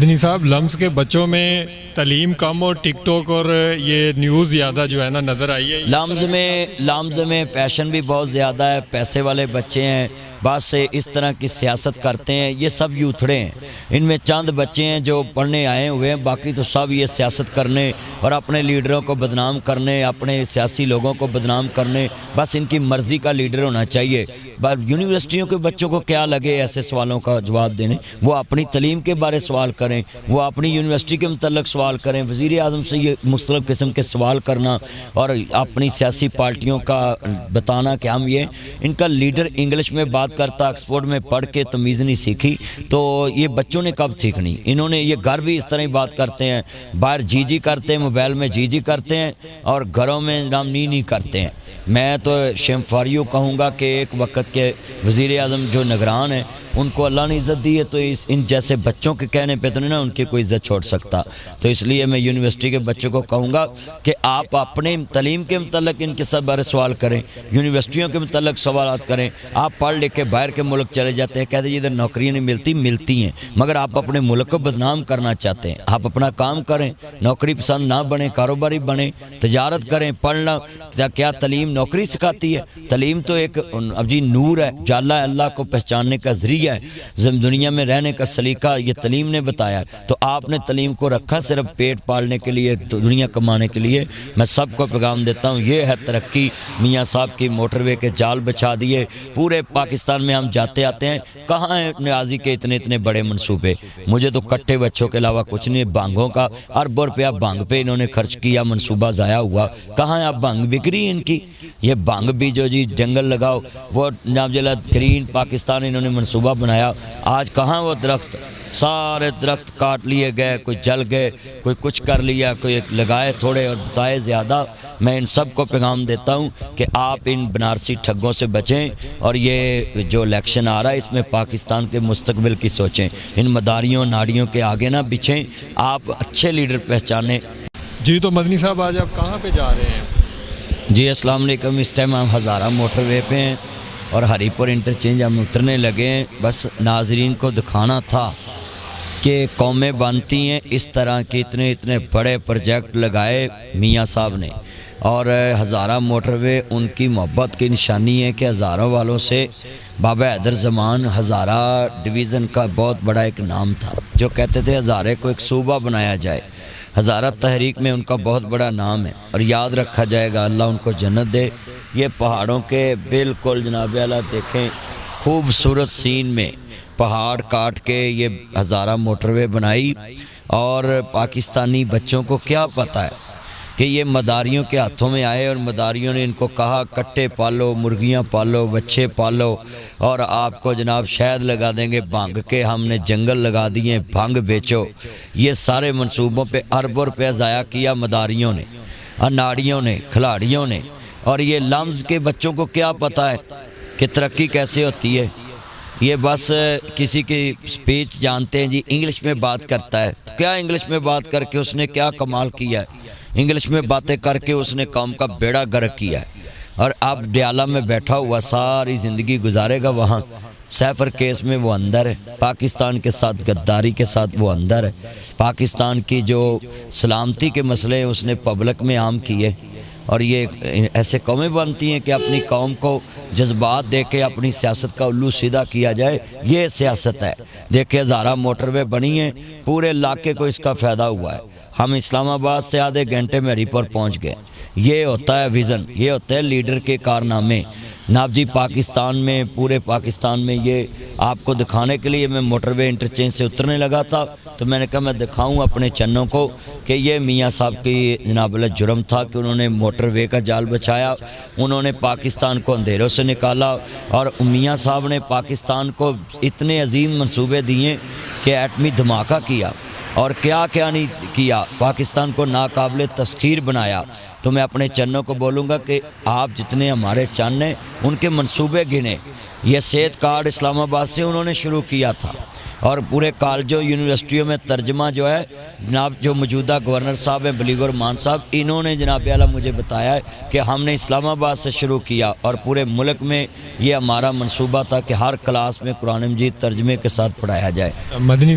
مدنی صاحب، لمز کے بچوں میں تعلیم کم اور ٹک ٹاک اور یہ نیوز زیادہ جو ہے نا نظر آئی ہے۔ لمز میں فیشن بھی بہت زیادہ ہے، پیسے والے بچے ہیں، بعض سے اس طرح کی سیاست کرتے ہیں، یہ سب یوتھڑے ہیں۔ ان میں چند بچے ہیں جو پڑھنے آئے ہوئے ہیں، باقی تو سب یہ سیاست کرنے اور اپنے لیڈروں کو بدنام کرنے، اپنے سیاسی لوگوں کو بدنام کرنے، بس ان کی مرضی کا لیڈر ہونا چاہیے۔ یونیورسٹیوں کے بچوں کو کیا لگے ایسے سوالوں کا جواب دینے، وہ اپنی تعلیم کے بارے سوال کریں، وہ اپنی یونیورسٹی کے متعلق سوال کریں۔ وزیر اعظم سے یہ مختلف قسم کے سوال کرنا اور اپنی سیاسی پارٹیوں کا بتانا کہ ہم یہ ان کا لیڈر انگلش میں بات کرتا، آکسفورڈ میں پڑھ کے تمیز نہیں سیکھی، تو یہ بچوں نے کب سیکھنی؟ انہوں نے یہ گھر بھی اس طرح ہی بات کرتے ہیں، باہر جی جی کرتے ہیں، موبائل میں جی جی کرتے ہیں اور گھروں میں نام نہیں کرتے ہیں۔ میں تو شیم فاریو کہوں گا کہ ایک وقت کے وزیر اعظم جو نگران ہیں ان کو اللہ نے عزت دی ہے، تو ان جیسے بچوں کے کہنے پہ تو نہیں نا ان کی کوئی عزت چھوڑ سکتا۔ تو اس لیے میں یونیورسٹی کے بچوں کو کہوں گا کہ آپ اپنے تعلیم کے متعلق ان کے سب بارے سوال کریں، یونیورسٹیوں کے متعلق سوالات کریں۔ آپ پڑھ لکھ کے باہر کے ملک چلے جاتے ہیں، کہتے ہیں ادھر نوکریاں نہیں ملتی ہیں، مگر آپ اپنے ملک کو بدنام کرنا چاہتے ہیں۔ آپ اپنا کام کریں، نوکری پسند نہ بنیں، کاروباری بنیں، تجارت کریں، پڑھنا کیا تعلیم نوکری سکھاتی ہے؟ تعلیم تو ایک جی نور ہے، جالا ہے، اللہ کو پہچاننے کا ذریعہ ہے، دنیا میں رہنے کا سلیقہ یہ تعلیم نے بتایا۔ تو آپ نے تعلیم کو رکھا صرف پیٹ پالنے کے لیے، دنیا کمانے کے لیے۔ میں سب کو پیغام دیتا ہوں، یہ ہے ترقی۔ میاں صاحب کی موٹر وے کے جال بچھا دیے، پورے پاکستان میں ہم جاتے آتے ہیں، کہاں ہیں نیازی کے اتنے بڑے منصوبے؟ مجھے تو کٹے بچوں کے علاوہ کچھ نہیں، بانگوں کا اربوں روپیہ بانگ پہ انہوں نے خرچ کیا، منصوبہ ضائع ہوا۔ کہاں ہے اب بانگ بکری ان کی؟ یہ بانگ بھی جو جی جنگل لگاؤ، وہ جناب جلد گرین پاکستان انہوں نے منصوبہ بنایا، آج کہاں وہ درخت؟ سارے درخت کاٹ لیے گئے، کوئی جل گئے، کوئی کچھ کر لیا، کوئی لگائے تھوڑے اور بتائے زیادہ۔ میں ان سب کو پیغام دیتا ہوں کہ آپ ان بنارسی ٹھگوں سے بچیں، اور یہ جو الیکشن آ رہا ہے اس میں پاکستان کے مستقبل کی سوچیں، ان مداریوں ناڑیوں کے آگے نہ بچھیں، آپ اچھے لیڈر پہچانیں۔ جی تو مدنی صاحب، آج آپ کہاں پہ جا رہے ہیں؟ جی السلام علیکم، اس ٹائم ہم ہزارہ موٹر وے پہ ہیں اور ہری پور انٹرچینج ہم اترنے لگے ہیں۔ بس ناظرین کو دکھانا تھا کہ قومیں بنتی ہیں، اس طرح کے اتنے بڑے پروجیکٹ لگائے میاں صاحب نے، اور ہزارہ موٹر وے ان کی محبت کی نشانی ہے کہ ہزاروں والوں سے بابا حیدر زمان ہزارہ ڈویژن کا بہت بڑا ایک نام تھا، جو کہتے تھے ہزارے کو ایک صوبہ بنایا جائے۔ ہزارہ تحریک میں ان کا بہت بڑا نام ہے اور یاد رکھا جائے گا، اللہ ان کو جنت دے۔ یہ پہاڑوں کے بالکل جناب اعلیٰ دیکھیں، خوبصورت سین میں پہاڑ کاٹ کے یہ ہزارہ موٹر وے بنائی، اور پاکستانی بچوں کو کیا پتہ ہے کہ یہ مداریوں کے ہاتھوں میں آئے، اور مداریوں نے ان کو کہا کٹے پالو، مرغیاں پالو، بچے پالو، اور آپ کو جناب شہد لگا دیں گے بھنگ کے، ہم نے جنگل لگا دیے، بھنگ بیچو۔ یہ سارے منصوبوں پہ اربوں روپیہ ضائع کیا مداریوں نے، اناڑیوں نے، کھلاڑیوں نے۔ اور یہ لمز کے بچوں کو کیا پتہ ہے کہ ترقی کیسے ہوتی ہے؟ یہ بس کسی کی سپیچ جانتے ہیں، جی انگلش میں بات کرتا ہے، کیا انگلش میں بات کر کے اس نے کیا کمال کیا ہے؟ انگلش میں باتیں کر کے اس نے قوم کا بیڑا غرق کیا ہے، اور اب ڈیالہ میں بیٹھا ہوا ساری زندگی گزارے گا وہاں۔ سیفر کیس میں وہ اندر ہے، پاکستان کے ساتھ غداری کے ساتھ وہ اندر ہے، پاکستان کی جو سلامتی کے مسئلے ہیں اس نے پبلک میں عام کیے۔ اور یہ ایسے قومیں بنتی ہیں کہ اپنی قوم کو جذبات دے کے اپنی سیاست کا الو سیدھا کیا جائے، یہ سیاست ہے۔ دیکھیں ہزارہ موٹر وے بنی ہیں، پورے علاقے کو اس کا فائدہ ہوا ہے۔ ہم اسلام آباد سے آدھے گھنٹے میں ہری پور پہنچ گئے۔ یہ ہوتا ہے ویژن، یہ ہوتا ہے لیڈر کے کارنامے۔ ناب جی پاکستان میں، پورے پاکستان میں یہ آپ کو دکھانے کے لیے میں موٹر وے انٹرچینج سے اترنے لگا تھا، تو میں نے کہا میں دکھاؤں اپنے چنوں کو کہ یہ میاں صاحب کی جناب اللہ جرم تھا کہ انہوں نے موٹر وے کا جال بچھایا، انہوں نے پاکستان کو اندھیروں سے نکالا، اور میاں صاحب نے پاکستان کو اتنے عظیم منصوبے دیے کہ ایٹمی دھماکہ کیا، اور کیا نہیں کیا، پاکستان کو ناقابل تسخیر بنایا۔ تو میں اپنے چنوں کو بولوں گا کہ آپ جتنے ہمارے چن ہیں ان کے منصوبے گنے۔ یہ صحت کارڈ اسلام آباد سے انہوں نے شروع کیا تھا، اور پورے کالجوں یونیورسٹیوں میں ترجمہ جو ہے جناب جو موجودہ گورنر صاحب ہیں بلیغ الرحمان صاحب، انہوں نے جناب اعلیٰ مجھے بتایا ہے کہ ہم نے اسلام آباد سے شروع کیا، اور پورے ملک میں یہ ہمارا منصوبہ تھا کہ ہر کلاس میں قرآن مجید ترجمے کے ساتھ پڑھایا جائے۔ مدنی